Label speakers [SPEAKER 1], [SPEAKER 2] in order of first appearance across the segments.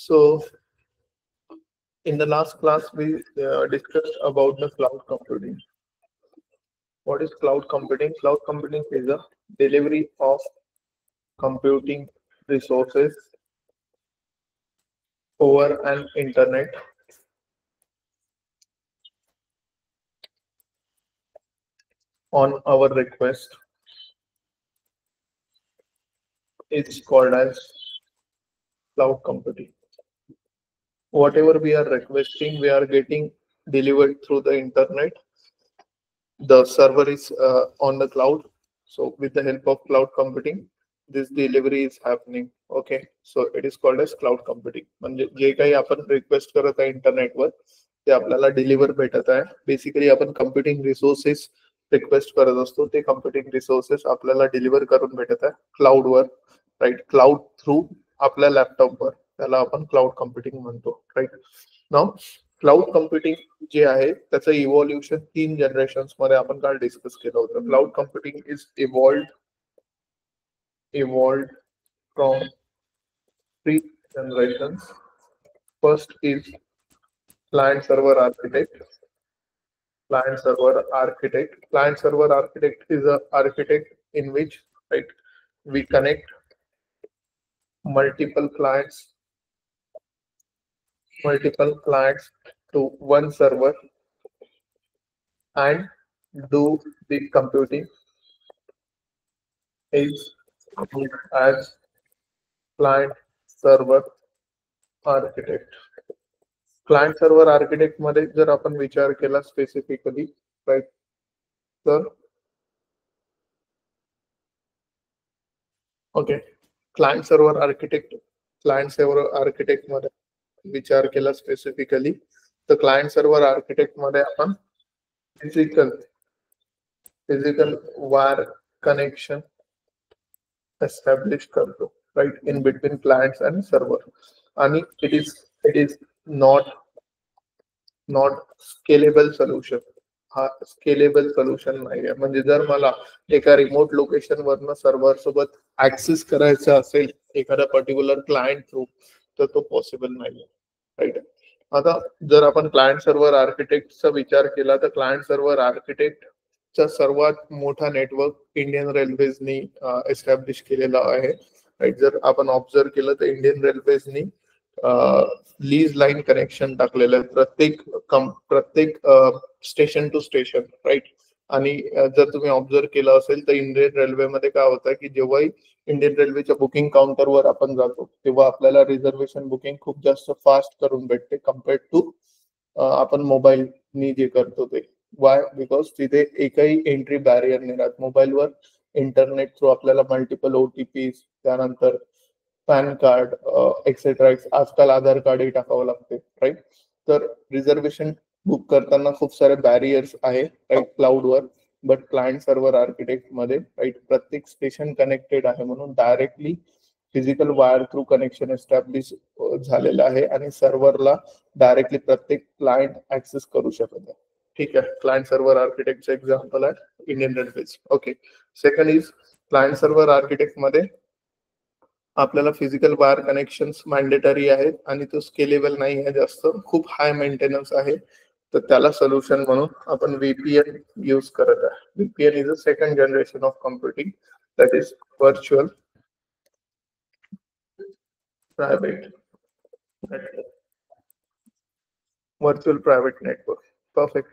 [SPEAKER 1] So in the last class, we discussed about the cloud computing. What is cloud computing? Cloud computing is a delivery of computing resources over an internet on our request. It's called as cloud computing. Whatever we are requesting, we are getting delivered through the internet. The server is on the cloud. So with the help of cloud computing, this delivery is happening. Okay, so it is called as cloud computing. म्हणजे जे काही आपण request करत आहे इंटरनेटवर ते आपल्याला deliver भेटत आहे. बेसिकली आपण कम्प्युटिंग रिसोर्सेस रिक्वेस्ट करत असतो, ते कम्प्युटिंग रिसोर्सेस आपल्याला डिलिव्हर करून भेटत आहे क्लाउडवर, राईट. क्लाउड थ्रू आपल्या लॅपटॉपवर, त्याला आपण क्लाउड कम्प्युटिंग म्हणतो, राईट. नाउ क्लाउड कम्प्युटिंग जे आहे त्याचं इव्हॉल्युशन 3 जनरेशन्स मध्ये आपण काल डिस्कस केलं होतं. Cloud computing is evolved from 3 generations. First is client server architect. Client server architect is an architect in which, right, we connect multiple clients to one server and do the computing is as client server architect. Client server architect मध्ये जर आपण विचार केला specifically, right, तर okay, client server architect मध्ये विचार केला specifically, तर क्लायंट सर्व्हर आर्किटेक्ट मध्ये आपण फिजिकल वायर कनेक्शन एस्टॅब्लिश करतो, right, in between clients and server. आणि it is not scalable solution. हा स्केलेबल सोल्युशन नाहीये. म्हणजे जर मला एका रिमोट लोकेशन वरनं सर्व्हर सोबत ऍक्सेस करायचा असेल एखादा पर्टिक्युलर क्लायंट थ्रू, तर तो पॉसिबल नाहीये, राईट. आता जर आपण क्लायंट सर्व्हर आर्किटेक्टचा विचार केला, तर क्लायंट सर्व्हर आर्किटेक्टचा सर्वात मोठा नेटवर्क इंडियन रेल्वेजनी एस्टॅब्लिश केलेला आहे, राईट. जर आपण ऑब्झर्व केलं तर इंडियन रेल्वेजनी लीज लाईन कनेक्शन टाकलेलं आहे प्रत्येक स्टेशन टू स्टेशन, राईट. आणि जर तुम्ही ऑब्झर्व केलं असेल तर इंडियन रेल्वेमध्ये काय होतं की जेव्हाही इंडियन रेल्वेच्या बुकिंग काउंटरवर आपण जातो तेव्हा आपल्याला रिझर्वेशन बुकिंग खूप जास्त फास्ट करून भेटते कम्पेअर्ड टू आपण मोबाईलनी जे करतो ते. वाय? बिकॉज तिथे एकही एंट्री बॅरियर नाही राहत. मोबाईलवर इंटरनेट थ्रू आपल्याला मल्टिपल OTPs, त्यानंतर पॅन कार्ड एक्सेट्रा, आजकाल आधार कार्डही टाकावं लागते, राईट. तर रिझर्वेशन बुक करताना खूप सारे बॅरियर्स आहे, राईट, क्लाउडवर. बट क्लायंट सर्व्हर आर्किटेक्ट मध्ये, राईट, प्रत्येक स्टेशन कनेक्टेड आहे म्हणून directly physical wire through connection establish झालेलं आहे आणि सर्व्हरला डायरेक्टली प्रत्येक क्लायंट ऍक्सेस करू शकत आहे. ठीक आहे, क्लायंट सर्व्हर आर्किटेक्टचं एक्झाम्पल आहे Indian railways. Okay, second is client server architect मध्ये आपल्याला फिजिकल वायर कनेक्शन्स मॅन्डेटरी आहेत आणि तो स्केलेबल नाही आहे, जास्त खूप हाय मेंटेनन्स आहे. तर त्याला सोल्युशन म्हणून आपण VPN यूज करत आहे. VPN is a second generation of computing, that is virtual private network. Perfect.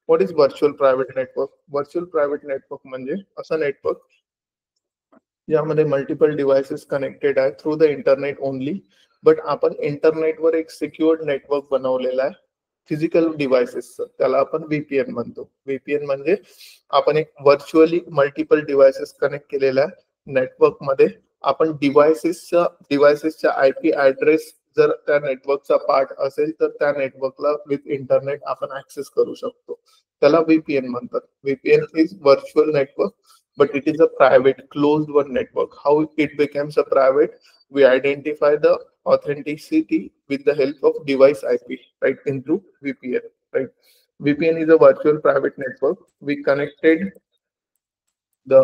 [SPEAKER 1] What is virtual private network? Virtual private network म्हणजे असं नेटवर्क यामध्ये मल्टिपल डिव्हाइसेस कनेक्टेड आहे through the internet only. But आपण इंटरनेटवर एक secured network बनवलेला आहे physical डिव्हाइसेसचं, त्याला आपण VPN म्हणतो. VPN म्हणजे आपण एक व्हर्च्युअली मल्टिपल डिव्हाइसेस कनेक्ट केलेल्या नेटवर्क मध्ये आपण डिव्हाइसेसचा IP ऍड्रेस जर त्या नेटवर्कचा पार्ट असेल तर त्या नेटवर्कला विथ इंटरनेट आपण ऍक्सेस करू शकतो. त्याला VPN म्हणतात. VPN is virtual network, but it is a private closed one network. How it becomes a private? We identify the authenticity with the help of device IP, right, into VPN, right. VPN is a virtual private network. We connected the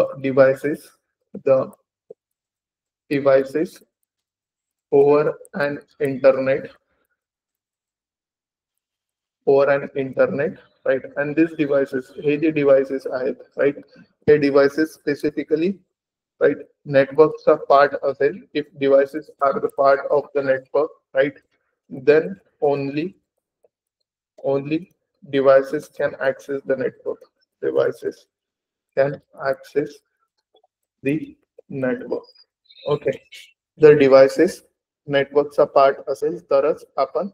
[SPEAKER 1] devices over an internet, right? And these devices, हे जे devices आहेत, right? हे devices specifically, right? Networkचा part असेल, if devices are the part of the network, right? Then only devices can access the network. Devices can access the network. Okay. जर devices नेटवर्कचा part असेल तरच आपण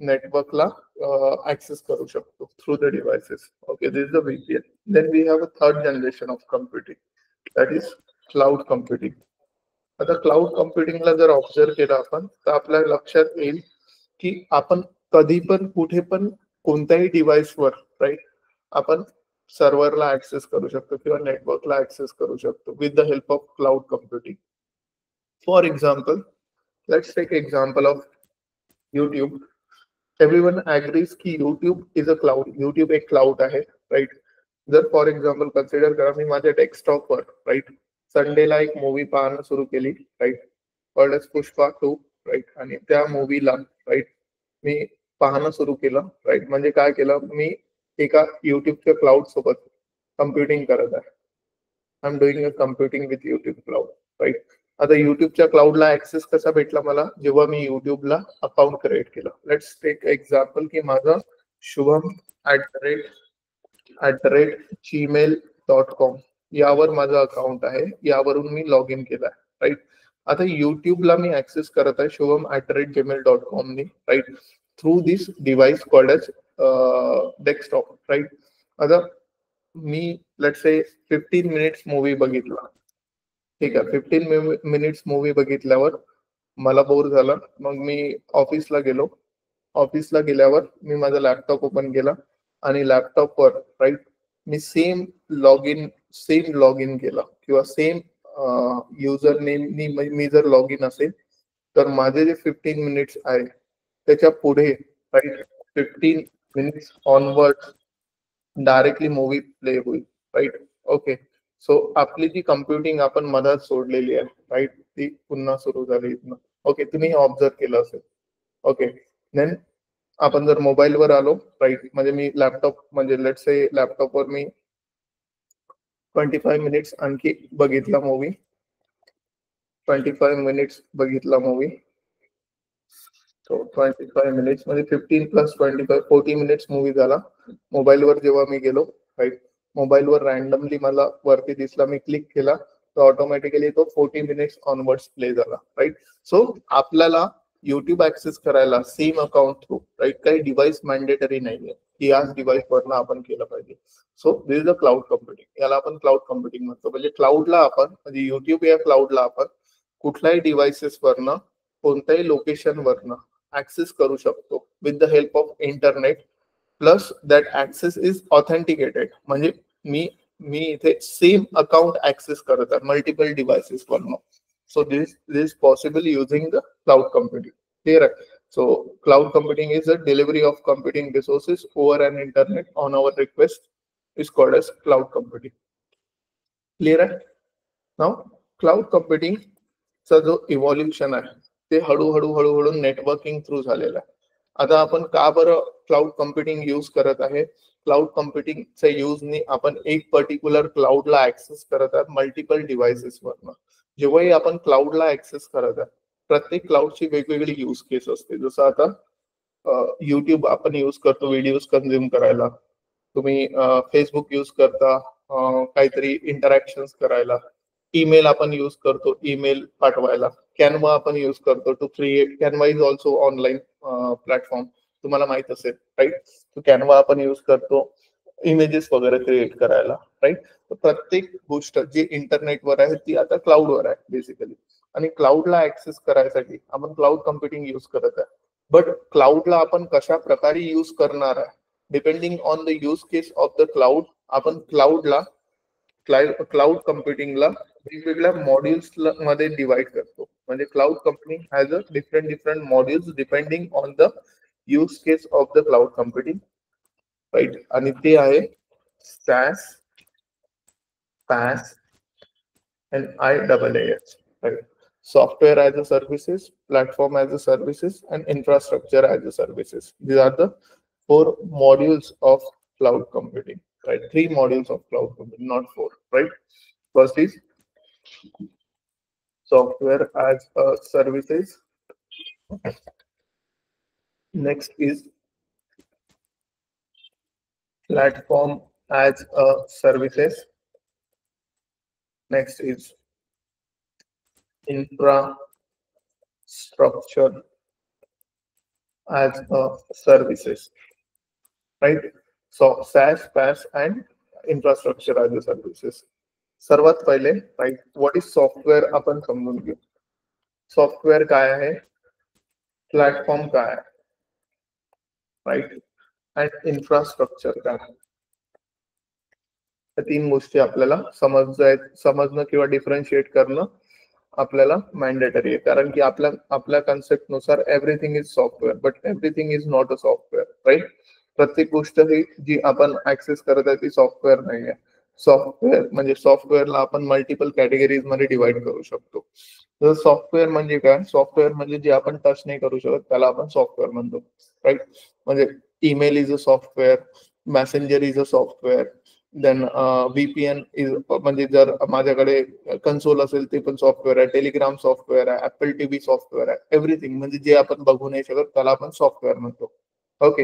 [SPEAKER 1] नेटवर्कला ऍक्सेस करू शकतो through the devices. Okay, this is the VPN. Then we have a third generation of computing, that is cloud computing. आता cloud कम्प्युटिंगला जर ऑब्झर्व केलं आपण तर आपल्या लक्षात येईल की आपण कधी पण कुठे पण कोणत्याही डिव्हाइसवर, राईट, आपण सर्व्हरला ऍक्सेस करू शकतो किंवा नेटवर्कला ऍक्सेस करू शकतो with the help of cloud computing. For example, let's take example of YouTube. Everyone agrees की YouTube is a cloud. YouTube एक cloud आहे, right? जर फॉर एक्झाम्पल कन्सिडर करा, मी माझ्या डेस्कटॉपवर, राईट, संडेला एक मूवी पाहणं सुरू केली, राईट, कॉल्ड पुष्पा 2, राईट, आणि त्या मूवीला, राईट, मी पाहणं सुरू केलं, राईट. म्हणजे काय केलं मी, एका युट्यूबच्या क्लाउड सोबत कम्प्युटिंग करत आहे. I am doing a computing with YouTube cloud, right. आता युट्यूबच्या क्लाउडला ऍक्सेस कसा भेटला मला, जेव्हा मी युट्यूबला अकाउंट क्रिएट केलं. लेट्स टेक एक्झाम्पल की माझं शुभम @gmail.com यावर माझं अकाउंट आहे, यावरून मी लॉग इन केलं आहे, राईट. आता युट्यूबला मी ऍक्सेस करत आहे शुभम @gmail.com ने, right, through this device called as desktop, right. आता मी लेट्स से 15 मिनिट्स मूवी बघितला, ठीक आहे. 15 मिनिट्स मूवी बघितल्यावर मला बोर झालं, मग मी ऑफिसला गेलो. ऑफिसला गेल्यावर मी माझा लॅपटॉप ओपन केला आणि लॅपटॉपवर, राईट, मी सेम लॉग इन केला किंवा सेम युजर नेमनी मी जर लॉग इन असेल तर माझे जे 15 मिनिट्स आहे त्याच्या पुढे, right, 15 minutes onward directly movie play होईल, राईट. ओके, सो आपली जी कम्प्युटिंग आपण मधात सोडलेली आहे, राईट, ती पुन्हा सुरू झाली. ओके, तुम्ही ऑब्झर्व केलं असेल. ओके, देन आपण जर मोबाईलवर आलो, राईट, म्हणजे मी लॅपटॉप, म्हणजे लेट्स से लॅपटॉपवर मी 25 मिनिट्स आणखी बघितला मूवी, 25 मिनिट्स बघितला मूवी. सो 25 मिनिट्स म्हणजे 15 प्लस 25 40 मिनिट्स मूवी झाला. मोबाईलवर जेव्हा मी गेलो, राईट, मोबाईलवर रॅन्डमली मला वरती दिसला, मी क्लिक केला तर ऑटोमॅटिकली तो 40 मिनिट्स ऑनवर्ड्स प्ले झाला, राईट. सो आपल्याला युट्यूब ऍक्सेस करायला सेम अकाउंट थ्रू, राईट, काही डिव्हाइस मॅन्डेटरी नाहीये की याच डिव्हाइस वरनं आपण केलं पाहिजे. So this is a cloud computing, याला आपण क्लाउड कम्प्युटिंग म्हणतो. म्हणजे क्लाउडला आपण, म्हणजे युट्यूब या क्लाउडला आपण कुठल्याही डिव्हाइसेस वरनं, कोणत्याही लोकेशन वरनं ऍक्सेस करू शकतो with the help of internet. Plus that access is authenticated, म्हणजे मी इथे सेम अकाउंट ऍक्सेस करत आहे मल्टिपल डिव्हाइसेस वरनं. So this is possible using the cloud computing. Clear आहे? So cloud computing is the delivery of computing resources over an internet on our request, is called as cloud computing. Clear आहे? Now cloud computing चा जो evolution आहे ते हळूहळू networking through झालेला आहे. आता आपण का बरं क्लाउड कम्प्युटिंग यूज करत आहे? क्लाउड कम्प्युटिंगच्या यूजने आपण एक पर्टिक्युलर क्लाउडला ऍक्सेस करत आहात मल्टिपल डिव्हाइसेस वरनं. जेव्हाही आपण क्लाउडला ऍक्सेस करत आहात, प्रत्येक क्लाउडची वेगवेगळी यूज केस असते. जसं आता युट्यूब आपण यूज करतो व्हिडिओज कन्झ्युम करायला, तुम्ही फेसबुक यूज करता काहीतरी इंटरॅक्शन करायला, ईमेल आपण यूज करतो ईमेल पाठवायला, कॅनवा आपण यूज करतो to create. Canva is also online platform, तुम्हाला माहित असेल, राईट. तो कॅनवा आपण यूज करतो इमेजेस वगैरे क्रिएट करायला, राईट. प्रत्येक गोष्ट जी इंटरनेटवर आहे ती आता क्लाउडवर आहे बेसिकली. आणि क्लाउडला ऍक्सेस करायसाठी आपण क्लाउड कम्प्युटिंग यूज करत आहे. बट क्लाउडला आपण कशा प्रकारे यूज करणार आहे, depending on the use case of the cloud, आपण क्लाउड कम्प्युटिंगला वेगवेगळ्या मॉड्यूल्स मध्ये डिवाइड करतो. म्हणजे cloud computing has a different modules depending on the use case of the cloud computing, right. आणि ते आहे SaaS, PaaS and IaaS, right? software as a services, platform as a services, and infrastructure as a services. These are the 4 modules of cloud computing, right? 3 modules of cloud computing, not 4, right? First is software as a services. Next is platform as a services. Next is infrastructure as a services, right? So SaaS, PaaS, and infrastructure as a services. सर्वात पहिले, right, what is software आपण समजून घेऊ. Software काय आहे, platform काय आहे, right, and infrastructure काय आहे. या 3 गोष्टी आपल्याला समजणं किंवा डिफरन्शिएट करणं आपल्याला मॅन्डेटरी आहे. कारण की आपल्या कन्सेप्ट नुसार everything is software, but everything is not a software, right. प्रत्येक गोष्ट ही जी आपण ऍक्सेस करत आहे ती सॉफ्टवेअर नाही आहे. सॉफ्टवेअर म्हणजे सॉफ्टवेअरला आपण मल्टिपल कॅटेगरीज मध्ये डिवाइड करू शकतो. तर सॉफ्टवेअर म्हणजे काय, सॉफ्टवेअर म्हणजे जे आपण टच नाही करू शकत त्याला आपण सॉफ्टवेअर म्हणतो, राईट. म्हणजे email is a software, messenger is a software, then VPN is, म्हणजे जर माझ्याकडे कन्सोल असेल ते पण सॉफ्टवेअर आहे, टेलिग्राम सॉफ्टवेअर आहे, ऍपल टीव्ही सॉफ्टवेअर आहे. एव्हरीथिंग म्हणजे जे आपण बघू नाही शकत त्याला आपण सॉफ्टवेअर म्हणतो. ओके,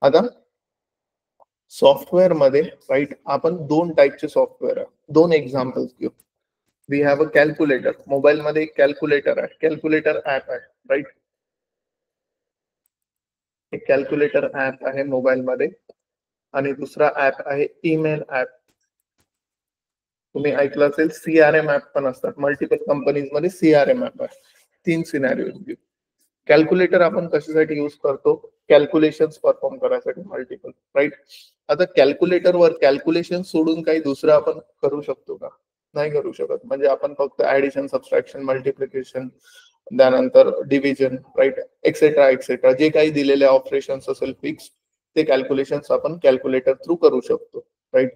[SPEAKER 1] आता सॉफ्टवेअर मध्ये, राईट, आपण 2 टाईपचे सॉफ्टवेअर आहे. 2 एक्झाम्पल्स घेऊ. We have a calculator. Mobile मध्ये एक कॅल्क्युलेटर आहे, कॅल्क्युलेटर ऍप आहे, राईट. एक कॅल्क्युलेटर ऍप आहे मोबाईल मध्ये, आणि दुसरा ऍप आहे ईमेल ऍप. तुम्ही ऐकलं असेल CRM ऍप पण असतात, मल्टिपल कंपनीज मध्ये CRM ऍप आहे. 3 सिनॅरिओज घेऊ. कॅल्क्युलेटर आपण कशासाठी यूज करतो, कॅल्क्युलेशन परफॉर्म करायसाठी, मल्टिपल, राईट. आता कॅल्क्युलेटरवर कॅल्क्युलेशन सोडून काही दुसरं आपण करू शकतो का, नाही करू शकत. म्हणजे आपण फक्त ऍडिशन, सबट्रॅक्शन, मल्टिप्लिकेशन, त्यानंतर डिव्हिजन, राईट, एक्सेट्रा एक्सेट्रा, जे काही दिलेले ऑपरेशन्स असेल फिक्स, ते कॅल्क्युलेशन्स आपण कॅल्क्युलेटर थ्रू करू शकतो, right.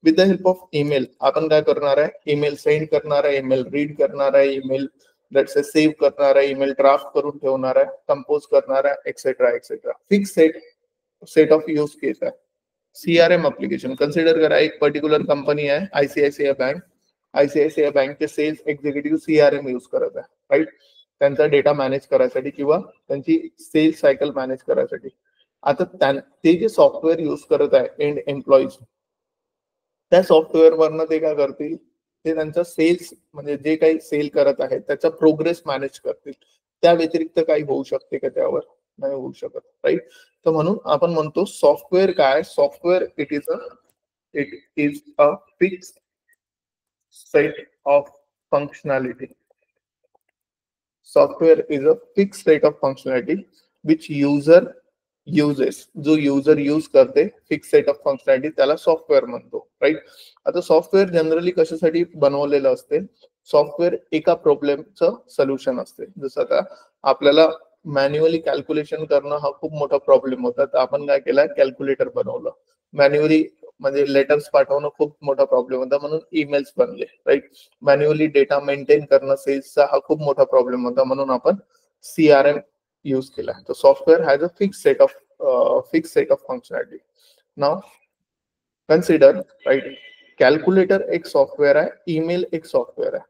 [SPEAKER 1] With the help of email आपण काय करणार आहे, ईमेल सेंड करणार आहे, ईमेल रीड करणार आहे, ईमेल सेव्ह करणार आहे, ईमेल ड्राफ्ट करून ठेवणार आहे, कंपोज करणार आहे, etcetera etcetera. Fix set of use case आहे. CRM अप्लिकेशन कन्सिडर करा, एक पर्टिक्युलर कंपनी आहे ICICI बँक. ICICI बँकचे सेल्स एक्झिक्युटिव्ह CRM यूज करत आहे, राईट, त्यांचा डेटा मॅनेज करायसाठी किंवा त्यांची सेल्स सायकल मॅनेज करायसाठी. आता ते जे सॉफ्टवेअर यूज करत आहे एंड एम्प्लॉईज, त्या सॉफ्टवेअर वरनं ते काय करतील, ते त्यांचा सेल्स म्हणजे जे काही सेल करत आहेत त्याचा प्रोग्रेस मॅनेज करतील. त्या व्यतिरिक्त काही होऊ शकते का त्यावर, नाही होऊ शकत, राईट. तर म्हणून आपण म्हणतो सॉफ्टवेअर काय, software it is a fix set of functionality. Software is a fix set of functionality which user uses. जो युजर यूज करते फिक्स सेट ऑफ फंक्शनॅलिटी त्याला सॉफ्टवेअर म्हणतो, राईट. आता सॉफ्टवेअर जनरली कशासाठी बनवलेलं असते, सॉफ्टवेअर एका प्रॉब्लेमचं सोल्युशन असते. जसं आता आपल्याला मॅन्युअली कॅल्क्युलेशन करणं हा खूप मोठा प्रॉब्लेम होता, तर आपण काय केलं, कॅल्क्युलेटर बनवलं. मॅन्युअली म्हणजे लेटर्स पाठवणं खूप मोठा प्रॉब्लेम होता, म्हणून ईमेल्स बनले, राईट. मॅन्युअली डेटा मेंटेन करणं सेल्सचा हा खूप मोठा प्रॉब्लेम होता, म्हणून आपण CRM यूज केला. तर software has a fix set of functionality. Now consider, right, calculator एक सॉफ्टवेअर आहे, ईमेल एक सॉफ्टवेअर आहे.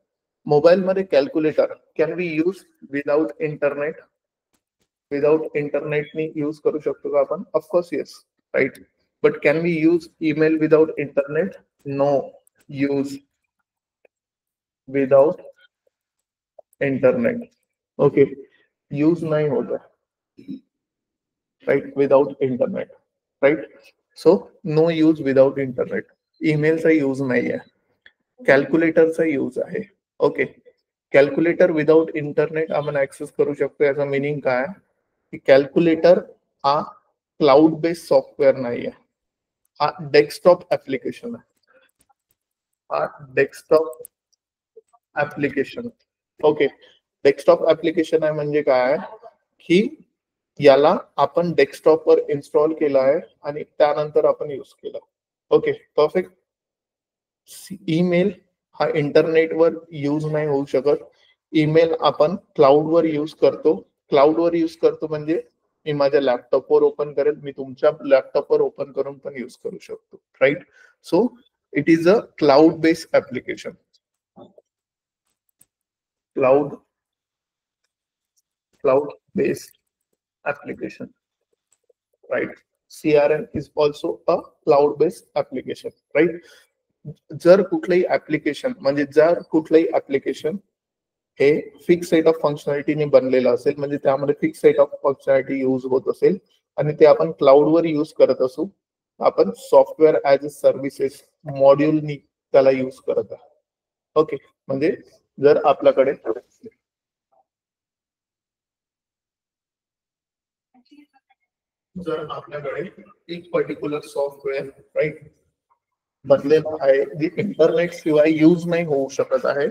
[SPEAKER 1] मोबाईल मध्ये calculator can be use without internet. Without इंटरनेटनी यूज करू शकतो का आपण, of course yes, right. But can we use email without internet, no use without internet. Okay, use नाही होत, right, without internet, right. So no use without internet. ईमेलचा use नाही आहे, कॅल्क्युलेटरचा यूज आहे. ओके, कॅल्क्युलेटर विदाउट इंटरनेट आपण access करू शकतो. याचा मिनिंग काय, की कॅल्क्युलेटर हा क्लाउड बेस्ड सॉफ्टवेअर नाही आहे, हा डेस्कटॉप ऍप्लिकेशन आहे. हा desktop application. Okay, desktop application आहे म्हणजे काय, की याला आपण डेस्कटॉपवर इन्स्टॉल केला आहे आणि त्यानंतर आपण यूज केला. Okay, perfect. ईमेल हा इंटरनेटवर यूज नाही होऊ शकत. ईमेल आपण क्लाउडवर यूज करतो. क्लाउडवर यूज करतो म्हणजे मी माझ्या लॅपटॉपवर ओपन करेल, मी तुमच्या लॅपटॉपवर ओपन करून पण यूज करू शकतो, right? So it is a cloud based application. Cloud based application, right? CRM is also a cloud based application, right? जर कुठलंही ऍप्लिकेशन म्हणजे जर कुठलंही ऍप्लिकेशन हे फिक्स सेट ऑफ फंक्शनॅलिटीने बनलेलं असेल, म्हणजे त्यामध्ये fix set of functionality use होत असेल आणि ते आपण क्लाउडवर यूज करत असू, आपण सॉफ्टवेअर ऍज अ सर्व्हिसेस मॉड्यूलनी त्याला यूज करत आहे. ओके, म्हणजे जर आपल्याकडे एक पर्टिक्युलर सॉफ्टवेअर राईट बनलेलं आहे जे इंटरनेट शिवाय यूज नाही होऊ शकत आहे,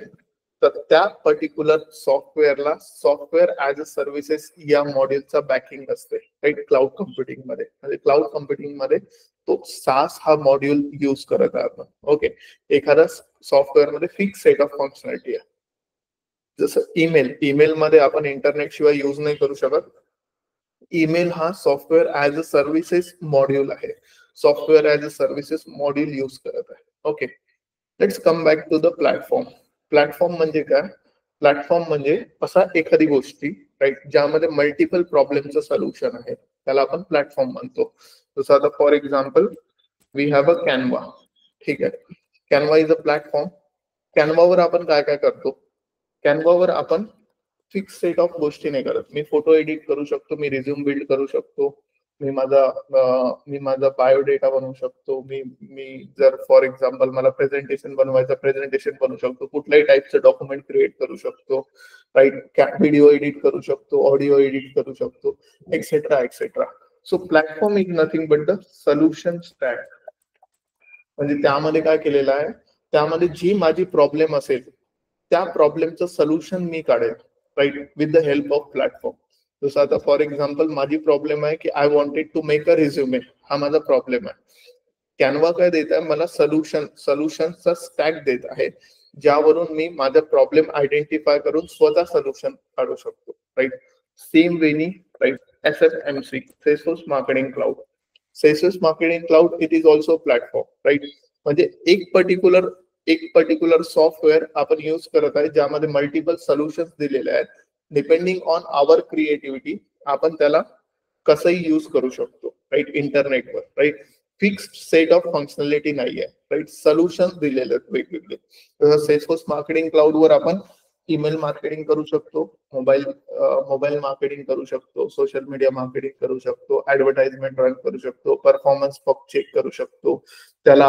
[SPEAKER 1] तर त्या पर्टिक्युलर सॉफ्टवेअरला सॉफ्टवेअर ऍज अ सर्व्हिसेस या मॉड्यूलचा बॅकिंग असते, राईट? क्लाउड कम्प्युटिंग मध्ये, म्हणजे क्लाउड कम्प्युटिंग मध्ये तो सास हा मॉड्यूल यूज करत आहे आपण. ओके, एखादा सॉफ्टवेअर मध्ये फिक्स सेट ऑफ फंक्शनॅलिटी आहे, जसं ईमेल मध्ये आपण इंटरनेट शिवाय यूज नाही करू शकत. ईमेल हा software as a services module आहे, software as a services module use करत आहे. Okay, let's come back to the platform. Platform म्हणजे काय? प्लॅटफॉर्म म्हणजे असा एखादी गोष्टी, राईट, ज्यामध्ये मल्टिपल प्रॉब्लेमचं सोल्युशन आहे, त्याला आपण प्लॅटफॉर्म म्हणतो. जसं आता for example we have a Canva, ठीक आहे? Canva is a platform. कॅनवावर आपण काय काय करतो? कॅनवावर आपण फिक्स सेट ऑफ गोष्टी नाही करत. मी फोटो एडिट करू शकतो, मी रिझ्यूम बिल्ड करू शकतो, मी माझा बायोडेटा बनवू शकतो, मी जर फॉर एक्झाम्पल मला प्रेझेंटेशन बनवायचं, प्रेझेंटेशन बनवू शकतो, कुठल्याही टाईपचं डॉक्युमेंट क्रिएट करू शकतो, राईट? व्हिडिओ एडिट करू शकतो, ऑडिओ एडिट करू शकतो, etcetera etcetera. So platform is nothing but the solution stack. म्हणजे त्यामध्ये काय केलेलं आहे, त्यामध्ये जी माझी प्रॉब्लेम असेल त्या प्रॉब्लेमचं सोल्युशन मी काढेल, right, with the help of platform. जसं आता फॉर एक्झाम्पल माझी प्रॉब्लेम आहे की I wanted to make a resume, हा माझा प्रॉब्लेम आहे. कॅनवा काय देत आहे मला? सोल्युशनचा स्टॅक देत आहे, ज्यावरून मी माझा प्रॉब्लेम आयडेंटिफाय करून स्वतः सोल्युशन काढू शकतो, राईट? सेम वेनी, right, SFMC, Salesforce marketing cloud. Salesforce marketing cloud it is also platform, right? म्हणजे एक पर्टिक्युलर सॉफ्टवेअर आपण यूज करत आहे, ज्यामध्ये मल्टिपल सोल्युशन्स दिलेले आहेत. डिपेंडिंग ऑन आवर क्रिएटिव्हिटी आपण त्याला कसंही यूज करू शकतो, राईट? इंटरनेटवर, right? Fixed set of functionality नाहीये, राईट? सोल्युशन्स दिलेले आहेत वेगवेगळे. जसं सेल्सफोर्स मार्केटिंग क्लाउडवर आपण ईमेल मार्केटिंग करू शकतो, मोबाईल मार्केटिंग करू शकतो, सोशल मीडिया मार्केटिंग करू शकतो, ऍडव्हर्टाइजमेंट रन करू शकतो, परफॉर्मन्स चेक करू शकतो, त्याला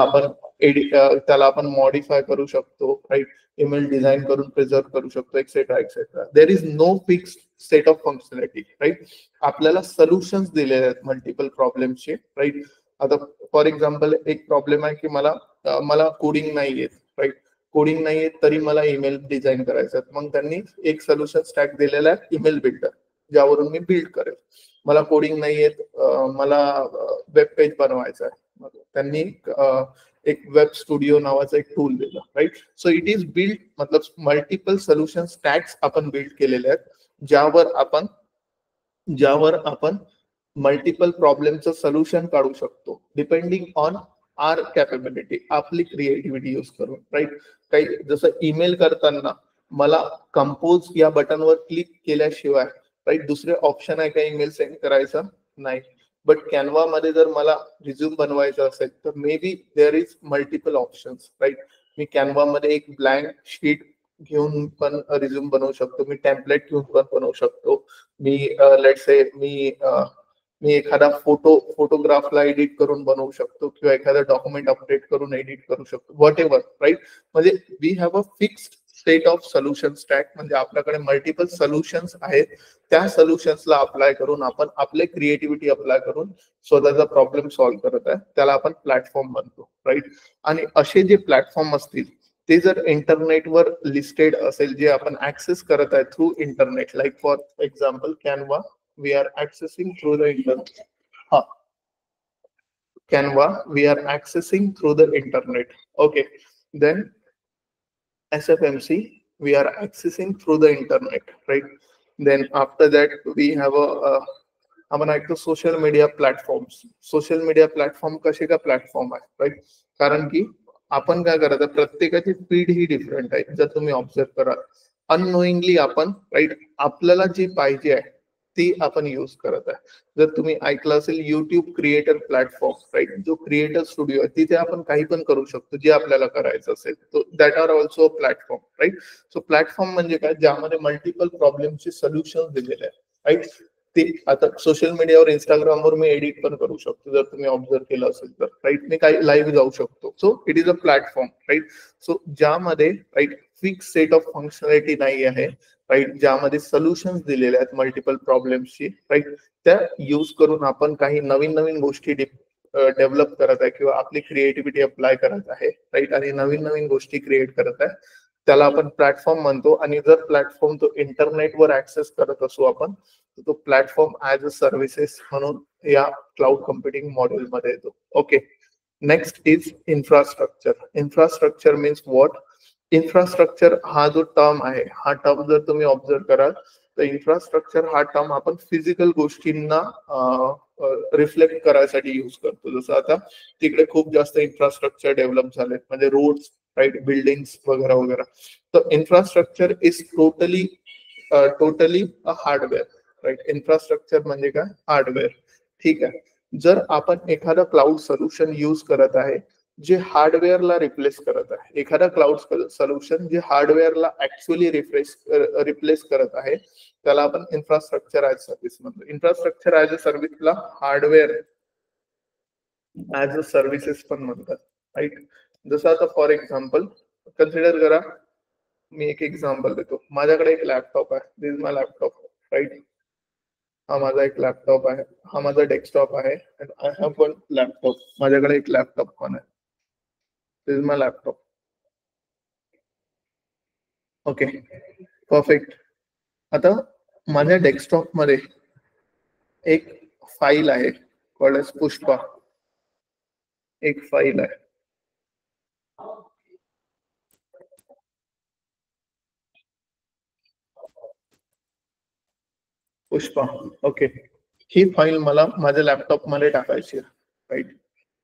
[SPEAKER 1] आपण मॉडिफाय करू शकतो, राईट? ईमेल डिझाईन करून प्रिझर्व करू शकतो, etcetera etcetera. There is no fixed set of functionality, right? आपल्याला सोल्युशन्स दिलेले आहेत मल्टिपल प्रॉब्लेम्सचे, राईट? आता फॉर एक्झाम्पल एक प्रॉब्लेम आहे की मला कोडिंग नाही येत, राईट? कोडिंग नाही येत तरी मला ईमेल डिझाईन करायचं, मग त्यांनी एक सोल्युशन स्टॅक दिलेला आहे, ईमेल बिल्डर, ज्यावरून मी बिल्ड करेल. मला कोडिंग नाही येत, मला वेब पेज बनवायचं आहे, त्यांनी एक वेब स्टुडिओ नावाचा एक टूल दिला, right? So it is build, मतलब मल्टिपल सोल्युशन स्टॅक्स आपण बिल्ड केलेले आहेत, ज्यावर आपण मल्टिपल प्रॉब्लेमचं सोल्युशन काढू शकतो, डिपेंडिंग ऑन आर कॅपेबिलिटी, आपली क्रिएटिव्हिटी यूज करून, राईट? काही जसं ईमेल करताना मला कंपोज या बटनवर क्लिक केल्याशिवाय, राईट, दुसरे ऑप्शन आहे का ईमेल सेंड करायचा? नाही. बट कॅनवा मध्ये जर मला रिझ्यूम बनवायचं असेल तर may be there is multiple options, right? मी कॅनवा मध्ये एक ब्लँक शीट घेऊन पण रिझ्यूम बनवू शकतो, मी टेम्पलेट घेऊन पण बनवू शकतो, मी लेट्स से मी एखादा फोटोग्राफला एडिट करून बनवू शकतो, किंवा एखादा डॉक्युमेंट अपडेट करून एडिट करू शकतो, व्हॉट एव्हर, राईट? म्हणजे we have a fixed state of solution stack, म्हणजे आपल्याकडे मल्टिपल सोल्युशन्स आहेत, त्या सोल्युशन्सला अप्लाय करून आपण आपले क्रिएटिव्हिटी अप्लाय करून स्वतःचा प्रॉब्लेम सॉल्व्ह करत आहे, त्याला आपण प्लॅटफॉर्म म्हणतो, राईट? आणि असे जे प्लॅटफॉर्म असतील ते जर इंटरनेटवर लिस्टेड असेल, जे आपण ऍक्सेस करत आहे through internet, like for example Canva, we are accessing through the internet. Canva, we are accessing through the internet. Okay, then SFMC, we are accessing through the internet, right? Then after that we have आपण ऐकतो social media platforms. Social media platform कसे का platform आहे, right? कारण की आपण काय करत आहे, प्रत्येकाची स्पीड ही डिफरंट आहे. जर तुम्ही ऑब्झर्व कराल, अननोईंगली आपण, राईट, आपल्याला जी पाहिजे आहे ती आपण यूज करत आहे. जर तुम्ही ऐकलं असेल युट्यूब क्रिएटर प्लॅटफॉर्म, राईट, जो क्रिएटर स्टुडिओ आहे तिथे आपण काही पण करू शकतो जे आपल्याला करायचं असेल. That are also platform, right? So platform म्हणजे काय, ज्यामध्ये मल्टिपल प्रॉब्लेमचे सोल्युशन दिलेले आहे, राईट? ते आता सोशल मीडियावर, इंस्टाग्रामवर मी एडिट पण करू शकतो जर तुम्ही ऑब्झर्व केलं असेल तर, राईट? मी काही लाईव्ह जाऊ शकतो. So it is a platform, right? So ज्यामध्ये, right, fix set of functionality नाही आहे, राईट, ज्यामध्ये सोल्युशन्स दिलेले आहेत मल्टिपल प्रॉब्लेम्सची, राईट, त्या यूज करून आपण काही नवीन नवीन गोष्टी डेव्हलप करत आहे किंवा आपली क्रिएटिव्हिटी अप्लाय करत आहे, राईट, आणि नवीन नवीन गोष्टी क्रिएट करत आहे, त्याला आपण प्लॅटफॉर्म म्हणतो. आणि जर प्लॅटफॉर्म तो इंटरनेटवर ऍक्सेस करत असू आपण, तो प्लॅटफॉर्म ऍज अ सर्व्हिसेस म्हणून या क्लाउड कम्प्युटिंग मॉडेल मध्ये येतो. Okay, next is infrastructure. Infrastructure means what? Infrastructure हा जो टर्म आहे, हा टर्म जर तुम्ही ऑब्झर्व कराल तर इन्फ्रास्ट्रक्चर हा टर्म आपण फिजिकल गोष्टींना रिफ्लेक्ट करायसाठी यूज करतो. जसं आता तिकडे खूप जास्त इन्फ्रास्ट्रक्चर डेव्हलप झाले, म्हणजे रोड्स, राईट, बिल्डिंग्स वगैरे वगैरे. तर infrastructure is totally hardware, right? Infrastructure म्हणजे काय? हार्डवेअर. ठीक आहे. जर आपण एखादा क्लाउड सोल्युशन यूज करत आहे जे हार्डवेअरला रिप्लेस करत आहे, एखादा क्लाउड सोल्युशन जे हार्डवेअरला ऍक्च्युअली रिप्लेस करत आहे, त्याला आपण इन्फ्रास्ट्रक्चर ऍज सर्व्हिस म्हणतो. इन्फ्रास्ट्रक्चर ऍज अ सर्व्हिसला हार्डवेअर ऍज अ सर्व्हिसेस पण म्हणतात, राईट? जसं आता फॉर एक्झाम्पल कन्सिडर करा, मी एक एक्झाम्पल देतो. माझ्याकडे एक लॅपटॉप आहे, this is my laptop, right? हा माझा एक लॅपटॉप आहे, हा माझा डेस्कटॉप आहे. आय हॅव वन लॅपटॉप, माझ्याकडे एक लॅपटॉप पण आहे. This is my laptop. Okay, perfect. आता माझ्या डेस्कटॉप मध्ये एक फाईल आहे, कॉल्ड एज पुष्पा. एक फाईल आहे. पुष्पा, ओके. ही फाईल मला माझ्या लॅपटॉप मध्ये टाकायची आहे, राईट?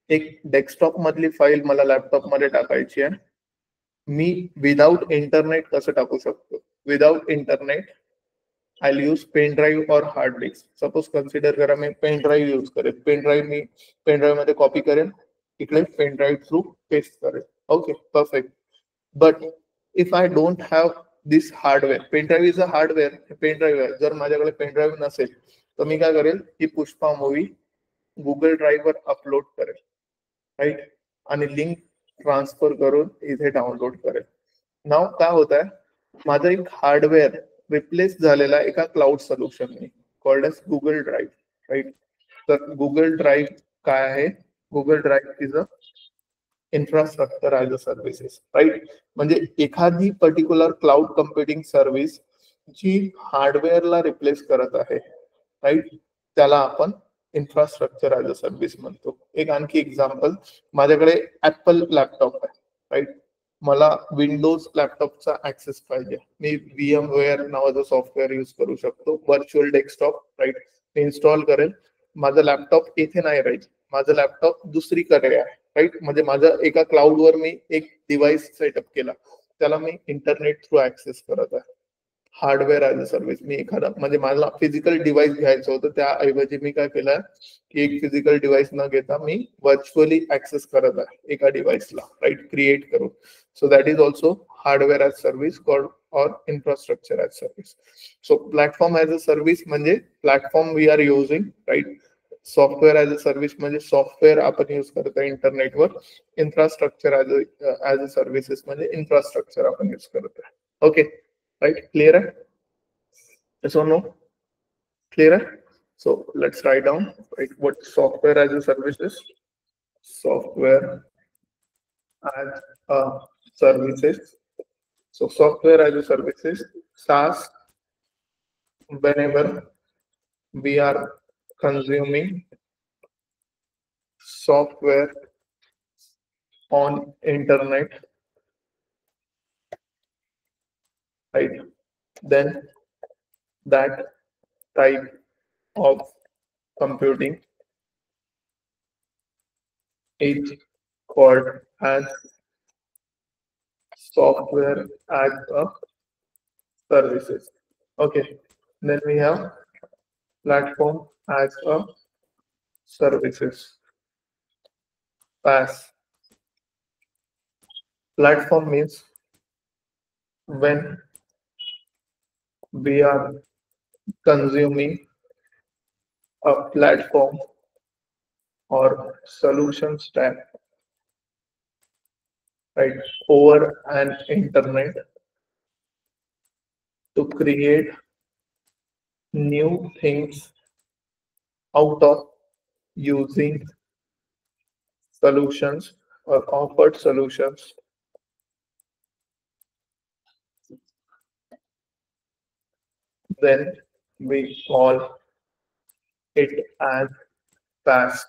[SPEAKER 1] एक डेस्कटॉप मधली फाईल मला लॅपटॉप मध्ये टाकायची आहे. मी विदाउट इंटरनेट कसं टाकू शकतो? Without internet I use pen drive और हार्ड डिस्क. सपोज कन्सिडर करा मी पेन ड्राईव्ह यूज करेन. मी पेन ड्राईव्ह मध्ये कॉपी करेन, इकडे पेन ड्राईव्ह थ्रू पेस्ट करेन. Okay, perfect. But if I don't have this hardware, pen drive is a hardware, pen drive आहे, जर माझ्याकडे पेन ड्राईव्ह नसेल तर मी काय करेल, ही पुष्पा मूवी गुगल ड्राईव्ह वर अपलोड करेल, राईट? आणि लिंक ट्रान्सफर करून इथे डाउनलोड करेल. नाव काय होत आहे, माझं एक हार्डवेअर रिप्लेस झालेला एका क्लाउड सोल्युशनने, called as Google drive, right? तर गुगल ड्राईव्ह काय आहे? Google drive is a infrastructure as a services, right? म्हणजे एखादी पर्टिक्युलर क्लाउड कम्प्युटिंग सर्व्हिस जी हार्डवेअरला रिप्लेस करत आहे, राईट, त्याला आपण इन्फ्रास्ट्रक्चर ऍज अ सर्व्हिस म्हणतो. एक आणखी एक्झाम्पल, माझ्याकडे ऍपल लॅपटॉप आहे, राईट? मला विंडोज लॅपटॉपचा ऍक्सेस पाहिजे, मी VMware नावाचं सॉफ्टवेअर युज करू शकतो, व्हर्च्युअल डेस्कटॉप, राईट? मी इन्स्टॉल करेल. माझा लॅपटॉप इथे नाही राहील, माझा लॅपटॉप दुसरीकडे आहे, राईट? म्हणजे माझ्या एका क्लाउडवर मी एक डिव्हाइस सेटअप केला, त्याला मी इंटरनेट थ्रू ऍक्सेस करत आहे. Hardware as a service. मी एखादा, म्हणजे मला फिजिकल डिव्हाइस घ्यायचं होतं, त्याऐवजी मी काय केलं की एक फिजिकल डिव्हाइस न घेता मी व्हर्च्युअली ऍक्सेस करत आहे एका डिव्हाइसला, राईट, क्रिएट करून. So that is also hardware as service called or infrastructure as service. So platform as a service म्हणजे platform we are using, right? Software as a service म्हणजे software आपण use करतो इंटरनेटवर. इन्फ्रास्ट्रक्चर ऍज अ सर्व्हिसेस म्हणजे infrastructure आपण use करतो. Okay, right? Clear आहे? Yes or no? Clear? So let's write down, right, what software as a service is. Software as a services. So software as a services, SaaS, whenever we are consuming software on internet, right? Then that type of computing is called as software as a services. Okay. Then we have platform as a services. PaaS. Platform means when we are consuming a platform or solution stack, right, over an internet to create new things out of using solutions or offered solutions, then we call it as PaaS.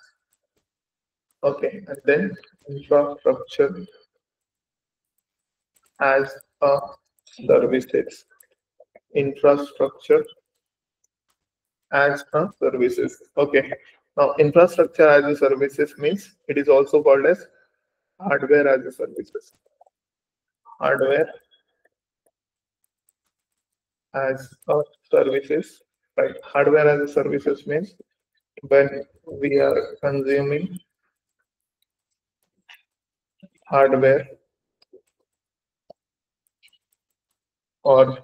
[SPEAKER 1] Okay, and then infrastructure as a services. Infrastructure as a services. Okay. Now, infrastructure as a services means it is also called as hardware as a services. Hardware as a services, right? Hardware as a services means when we are consuming hardware or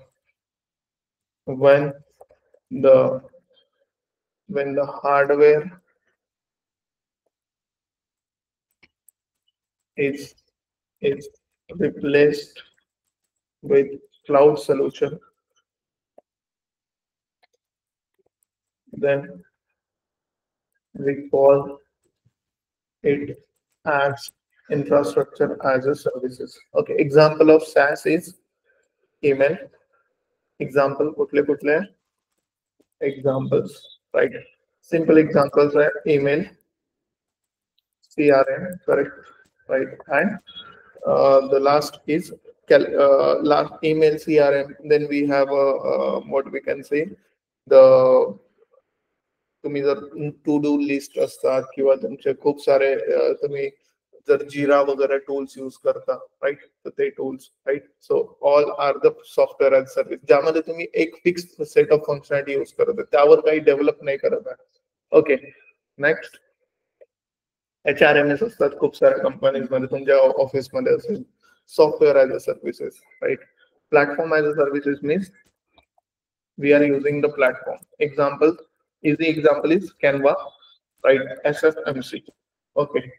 [SPEAKER 1] when the hardware is is replaced with cloud solution, then we call it as infrastructure as a services. Okay, example of SaaS is email. Example, kutle examples, right? Simple examples are email, CRM, correct, right? And the last is last email CRM. Then we have what we can say, the तुम्ही जर to do list असतात किंवा तुमचे खूप सारे तुम्ही जर जिरा वगैरे टूल्स यूज करता, राईट, तर ते tools, right. So all are the software as service, ज्यामध्ये तुम्ही एक fix set of functionality use करत आहे, त्यावर काही डेव्हलप नाही करत आहे. ओके, नेक्स्ट HRMS असतात खूप साऱ्या कंपनीजमध्ये, तुमच्या ऑफिसमध्ये असेल, software as a services, right. Platform as a services means we are using the platform. Example, easy example is Canva, right? SFMC, okay,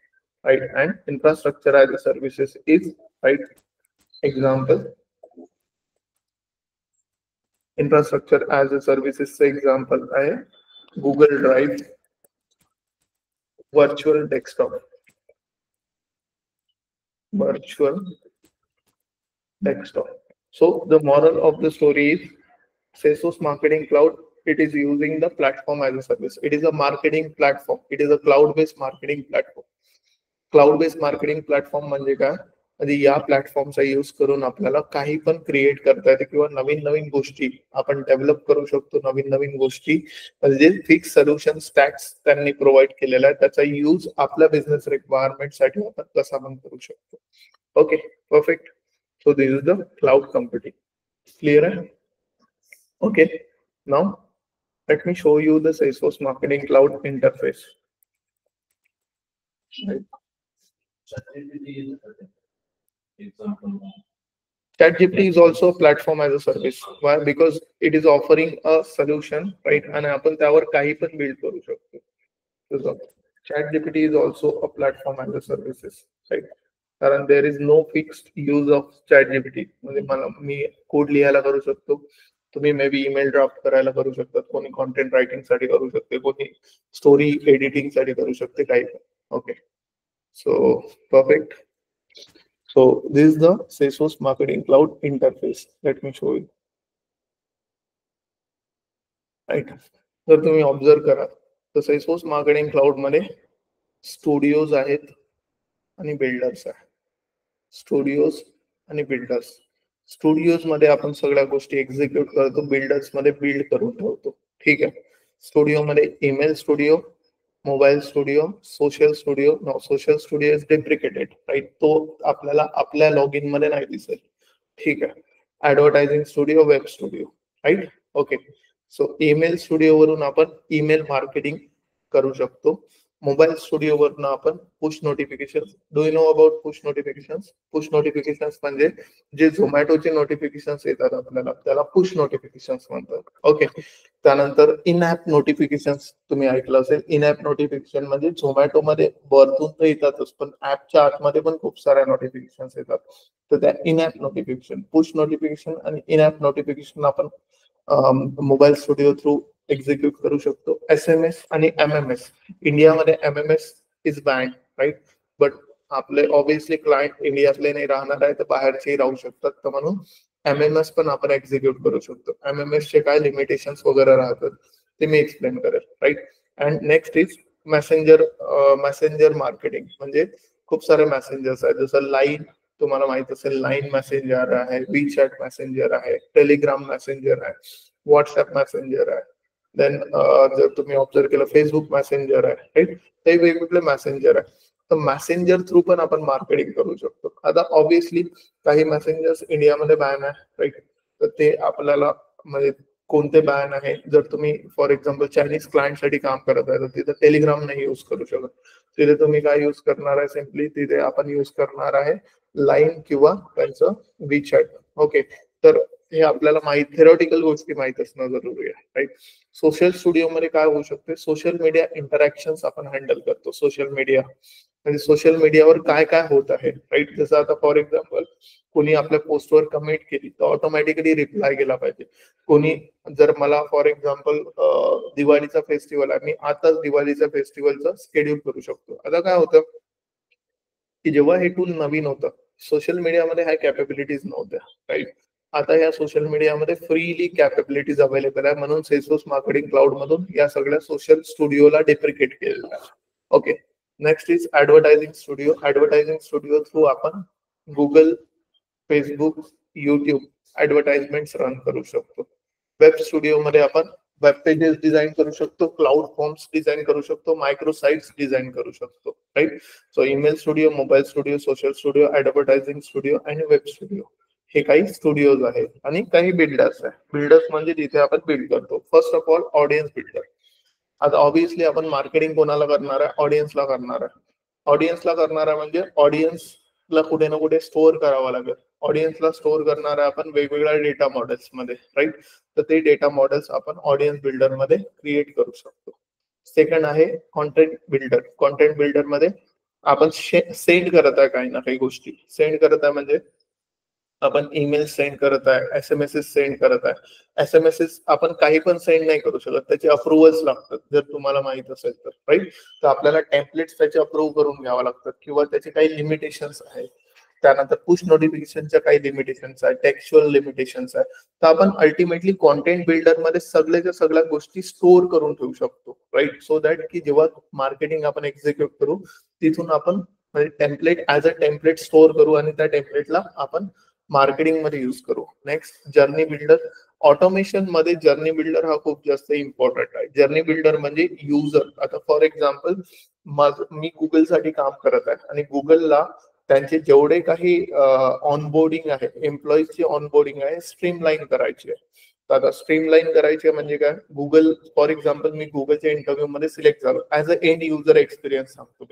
[SPEAKER 1] right? And infrastructure as a services is, right? Example, infrastructure as a services say example है Google Drive, virtual desktop, virtual desktop. So the moral of the story is Salesforce Marketing Cloud, it is using the platform as a service. It is a marketing platform. It is a cloud-based marketing platform. Cloud-based marketing platform म्हणजे काय, म्हणजे या प्लॅटफॉर्मचा use करून आपल्याला काही पण create करता येते किंवा नवीन नवीन गोष्टी आपण डेव्हलप करू शकतो. नवीन नवीन गोष्टी म्हणजे फिक्स सोल्युशन स्टॅक्स त्यांनी प्रोव्हाइड केलेला आहे, त्याचा यूज आपल्या बिझनेस रिक्वायरमेंट साठी आपण कसा पण करू शकतो. Okay, perfect. So this is the cloud computing. Clear आहे? Okay, now let me show you the Salesforce Marketing Cloud interface. Right. ChatGPT is also a platform as a service. Why? Because it is offering a solution, right? And आपण त्यावर काही पण build करू शकतो. ChatGPT is also a platform as a services, right? कारण there is no fixed use of ChatGPT. म्हणजे मला मी code लिहायला करू शकतो, तुम्ही मे बी ईमेल ड्राफ्ट करायला करू शकतात, कोणी कॉन्टेंट रायटिंग साठी करू शकते, कोणी स्टोरी एडिटिंग साठी करू शकते, काही पण. Okay, so perfect. So this is the Salesforce Marketing Cloud interface. Let me show you, right. जर तुम्ही ऑब्झर्व करा तर Salesforce Marketing Cloud मध्ये स्टुडिओज आहेत आणि बिल्डर्स आहे. स्टुडिओज आणि बिल्डर्स. स्टुडिओज मध्ये आपण सगळ्या गोष्टी एक्झिक्यूट करतो, बिल्डर्स मध्ये बिल्ड करून ठेवतो. ठीक आहे. स्टुडिओ मध्ये email studio, mobile studio, social studio. No, social studio is deprecated, right. तो आपल्याला आपल्या लॉग इन मध्ये नाही दिसेल. ठीक आहे. Advertising studio, web studio, right. Okay. So email studio वरून आपण ईमेल मार्केटिंग करू शकतो. मोबाईल स्टुडिओ वरून आपण push notification. Do you know about push notification? Push notification म्हणजे जे झोमॅटोचे नोटिफिकेशन्स येतात आपल्याला, त्याला पुश नोटिफिकेशन्स म्हणतात. ओके. त्यानंतर इन ऍप नोटिफिकेशन्स तुम्ही ऐकलं असेल. इन ऍप नोटिफिकेशन म्हणजे झोमॅटो मध्ये वरतून तर येतातच, पण ऍपच्या आतमध्ये पण खूप साऱ्या नोटिफिकेशन्स येतात. तर त्या in app notification, push notification आणि इन ऍप नोटिफिकेशन आपण मोबाईल स्टुडिओ थ्रू एक्झिक्यूट करू शकतो. SMS आणि MMS. इंडियामध्ये MMS is banned, right. But आपले ऑब्विसली क्लायंट इंडियातले नाही राहणार आहे, तर बाहेरचेही राहू शकतात. तर म्हणून MMS पण आपण एक्झिक्यूट करू शकतो. MMS चे काय लिमिटेशन्स वगैरे राहतात ते मी एक्सप्लेन करेल, right. And next is messenger marketing. म्हणजे खूप सारे मेसेंजर्स आहेत, जसं लाईन तुम्हाला माहित असेल. लाईन मेसेंजर आहे, WeChat मेसेंजर आहे, टेलिग्राम मेसेंजर आहे, व्हॉट्सअप मेसेंजर आहे. देन जर तुम्ही ऑब्झर्व केलं, फेसबुक मेसेंजर आहे, राईट. ते वेगवेगळे मेसेंजर आहे. तर मेसेंजर थ्रू पण आपण मार्केटिंग करू शकतो. आता ऑब्विसली काही मेसेंजर्स इंडियामध्ये बॅन आहे, राईट. तर ते आपल्याला म्हणजे कोणते बॅन आहे, जर तुम्ही फॉर एक्झाम्पल चायनीज क्लायंटसाठी काम करत आहे तर तिथे टेलिग्राम नाही युज करू शकत. तिथे तुम्ही काय युज करणार आहे, सिम्पली तिथे आपण युज करणार आहे लाईन किंवा त्यांचं WeChat. ओके. तर हे आपल्याला माहित, थेरॉटिकल गोष्टी माहित असणं जरुरी आहे, राईट. सोशल स्टुडिओ मध्ये काय होऊ शकते, सोशल मीडिया इंटरॅक्शन आपण हँडल करतो. सोशल मीडिया म्हणजे सोशल मीडियावर काय काय होत आहे, राईट. जसं आता फॉर एक्झाम्पल कोणी आपल्या पोस्टवर कमेंट केली तर ऑटोमॅटिकली रिप्लाय केला पाहिजे. कोणी जर मला फॉर एक्झाम्पल दिवाळीचा फेस्टिवल आहे, मी आताच दिवाळीच्या फेस्टिवलचं शेड्यूल करू शकतो. आता काय होतं की जेव्हा हे टूल नवीन होतं, सोशल मीडियामध्ये ह्या कॅपेबिलिटीज नव्हत्या, राईट. आता या सोशल मीडियामध्ये फ्रीली कॅपेबिलिटीज अवेलेबल आहे, म्हणून सेल्सफोर्स मार्केटिंग क्लाउड मधून या सगळ्या सोशल स्टुडिओला डेप्रिकेट केलेलं आहे. Okay. Next is advertising studio. Advertising studio through आपण Google, Facebook, YouTube advertisement run करू शकतो. वेब स्टुडिओ मध्ये आपण वेब पेजेस डिझाईन करू शकतो, क्लाउड फॉर्म्स डिझाईन करू शकतो, मायक्रो साइट्स डिझाईन करू शकतो, right. So email studio, mobile studio, social studio, advertising studio आणि वेब स्टुडिओ हे काही स्टुडिओज आहेत. आणि काही बिल्डर्स आहे. बिल्डर्स म्हणजे जिथे आपण बिल्ड करतो. First of all audience builder. आता ऑब्विसली आपण मार्केटिंग कोणाला करणार आहे, ऑडियन्सला करणार आहे. ऑडियन्सला करणार आहे म्हणजे ऑडियन्सला कुठे ना कुठे स्टोअर करावा लागेल. ऑडियन्सला स्टोअर करणार आहे आपण वेगवेगळ्या डेटा मॉडेल्स मध्ये, राईट. तर ते डेटा मॉडेल्स आपण ऑडियन्स बिल्डर मध्ये क्रिएट करू शकतो. सेकंड आहे कॉन्टेंट बिल्डर. कॉन्टेंट बिल्डर मध्ये आपण सेंड करत आहे काही ना काही गोष्टी. सेंड करत आहे म्हणजे आपण ईमेल सेंड करत आहे, SMS सेंड करत आहे. SMS आपण काही पण सेंड नाही करू शकत, त्याचे अप्रुव्हल्स लागतात, जर तुम्हाला माहित असेल तर, राईट. तर आपल्याला टेम्पलेट्स त्याचे अप्रूव्ह करून घ्यावं लागतात किंवा त्याचे काही लिमिटेशन्स आहेत. त्यानंतर पुश नोटिफिकेशनच्या काही लिमिटेशन्स आहेत, टेक्स्च्युअल लिमिटेशन्स आहेत. तर आपण अल्टिमेटली कॉन्टेंट बिल्डर मध्ये सगळ्याच्या सगळ्या गोष्टी स्टोअर करून ठेवू शकतो, राईट. सो दॅट की जेव्हा मार्केटिंग आपण एक्झिक्यूट करू तिथून आपण template as a template store करू आणि त्या टेम्पलेटला आपण मार्केटिंग मध्ये युज करू. Next journey builder. ऑटोमेशन मध्ये जर्नी बिल्डर हा खूप जास्त इम्पॉर्टंट आहे. जर्नी बिल्डर म्हणजे युजर. आता फॉर एक्झाम्पल मी गुगल साठी काम करत आहे आणि गुगलला त्यांचे जेवढे काही ऑनबोर्डिंग आहे, एम्प्लॉईजची ऑनबोर्डिंग आहे, स्ट्रीमलाईन करायची आहे. तर आता स्ट्रीमलाईन करायची म्हणजे काय, गुगल फॉर एक्झाम्पल मी गुगलच्या इंटरव्ह्यू मध्ये सिलेक्ट झालो. As a end user experience सांगतो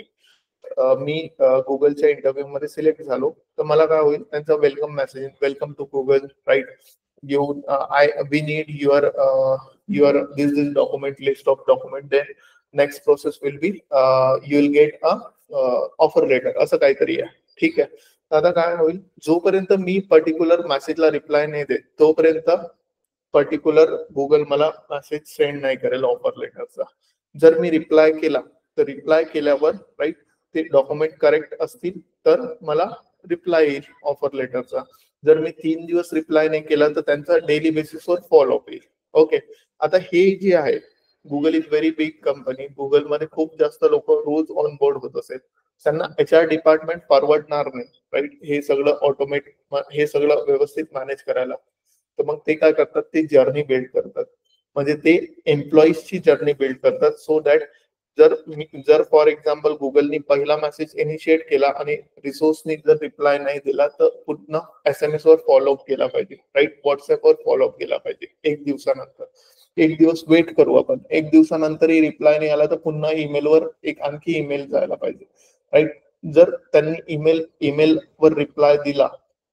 [SPEAKER 1] मी गुगलच्या इंटरव्ह्यू मध्ये सिलेक्ट झालो तर मला काय होईल, त्यांचा welcome message, welcome to Google, right. We need your this document, list of document. Then next process will be you will get a offer letter, असं काहीतरी आहे. ठीक आहे. तर आता काय होईल, जोपर्यंत मी पर्टिक्युलर मेसेजला रिप्लाय नाही देत तोपर्यंत पर्टिक्युलर गुगल मला मेसेज सेंड नाही करेल ऑफर लेटरचा. जर मी रिप्लाय केला तर रिप्लाय केल्यावर, राईट, ते डॉक्युमेंट करेक्ट असतील तर मला रिप्लाय येईल ऑफर लेटरचा. जर मी 3 दिवस रिप्लाय नाही केला तर त्यांचा डेली बेसिसवर फॉलोअप येईल. ओके. आता हे जे आहे, Google is very big company. Google मध्ये खूप जास्त लोक रोज ऑन बोर्ड होत असेल. त्यांना HR डिपार्टमेंट परवडणार नाही, राईट? हे सगळं व्यवस्थित मॅनेज करायला. तर मग ते काय करतात, ते जर्नी बिल्ड करतात. म्हणजे ते एम्प्लॉईजची जर्नी बिल्ड करतात, सो दॅट जर फॉर एक्झाम्पल गुगलनी पहिला मेसेज इनिशिएट केला आणि रिसोर्सनी जर रिप्लाय नाही दिला, तर पुन्हा SMS वर फॉलोअप केला पाहिजे, राईट? व्हॉट्सअपवर फॉलोअप केला पाहिजे 1 दिवसानंतर. 1 दिवस वेट करू आपण. 1 दिवसानंतरही रिप्लाय नाही आला, तर पुन्हा ईमेलवर आणखी ईमेल जायला पाहिजे, राईट? जर त्यांनी ईमेलवर रिप्लाय दिला,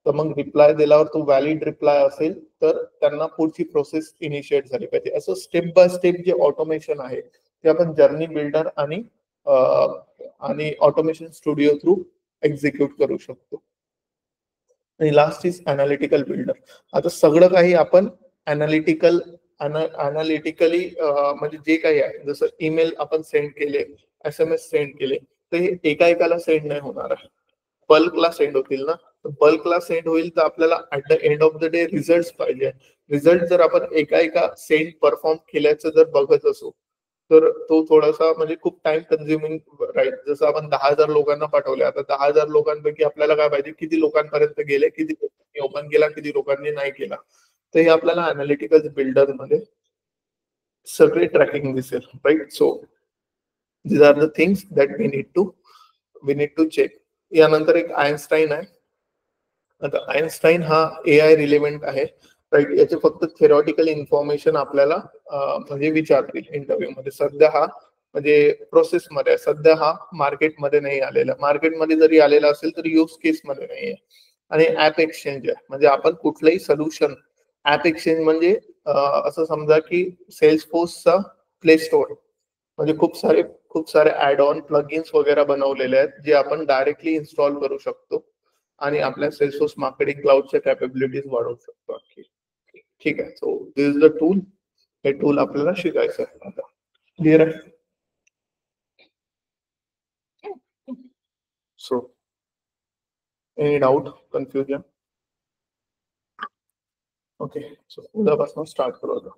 [SPEAKER 1] तर मग रिप्लाय दिल्यावर तो व्हॅलिड रिप्लाय असेल, तर त्यांना पुढची प्रोसेस इनिशिएट झाली पाहिजे. असं स्टेप बाय स्टेप जे ऑटोमेशन आहे, ते आपण जर्नी बिल्डर आणि ऑटोमेशन स्टुडिओ थ्रू एक्झिक्यूट करू शकतो. आणि लास्ट इज अनालिटिकल बिल्डर. आता सगळं काही आपण अनालिटिकली म्हणजे जे काही आहे, जसं ईमेल आपण सेंड केले, SMS सेंड केले, तर हे एकाला सेंड नाही होणार आहे, बल्कला सेंड होतील ना. बल्कला सेंड होईल, तर आपल्याला at the end of the day result पाहिजे. रिझल्ट जर आपण एका सेंड परफॉर्म केल्याचं जर बघत असू, तर तो थोडासा म्हणजे खूप टाइम कन्झ्युमिंग, राईट? जसं आपण 10,000 लोकांना पाठवले, आता 10,000 लोकांपैकी आपल्याला काय पाहिजे, किती लोकांपर्यंत गेले, किती लोकांनी ओपन केला, किती लोकांनी नाही केला. तर हे आपल्याला अनालिटिकल बिल्डर मध्ये सगळे ट्रॅकिंग दिसेल, right? So these are the things that we need to check. यानंतर एक आयन्स्टाईन आहे. आता आयन्स्टाईन हा AI रिलेव्हंट आहे, राईट? याचे फक्त थेरॉटिकल इन्फॉर्मेशन आपल्याला म्हणजे विचारतील इंटरव्ह्यू मध्ये. सध्या हा म्हणजे प्रोसेस मध्ये आहे, सध्या हा मार्केटमध्ये नाही आलेला. मार्केटमध्ये जरी आलेला असेल तरी यूज केस मध्ये नाही आहे. आणि ऍप एक्सचेंज आहे, म्हणजे आपण कुठलंही सोल्युशन, ऍप एक्सचेंज म्हणजे असं समजा की सेल्सफोर्सचा प्ले स्टोअर, म्हणजे खूप सारे ऍड ऑन प्लगइन्स वगैरे बनवलेले आहेत, जे आपण डायरेक्टली इन्स्टॉल करू शकतो आणि आपल्या सेल्सफोर्स मार्केटिंग क्लाउडच्या कॅपेबिलिटीज वाढवू शकतो. ठीक आहे. So this is the tool. हे टूल आपल्याला शिकायचं आहे आता. क्लिअर आहे? So any doubt, confusion? Okay. So उद्यापासून स्टार्ट करू आता.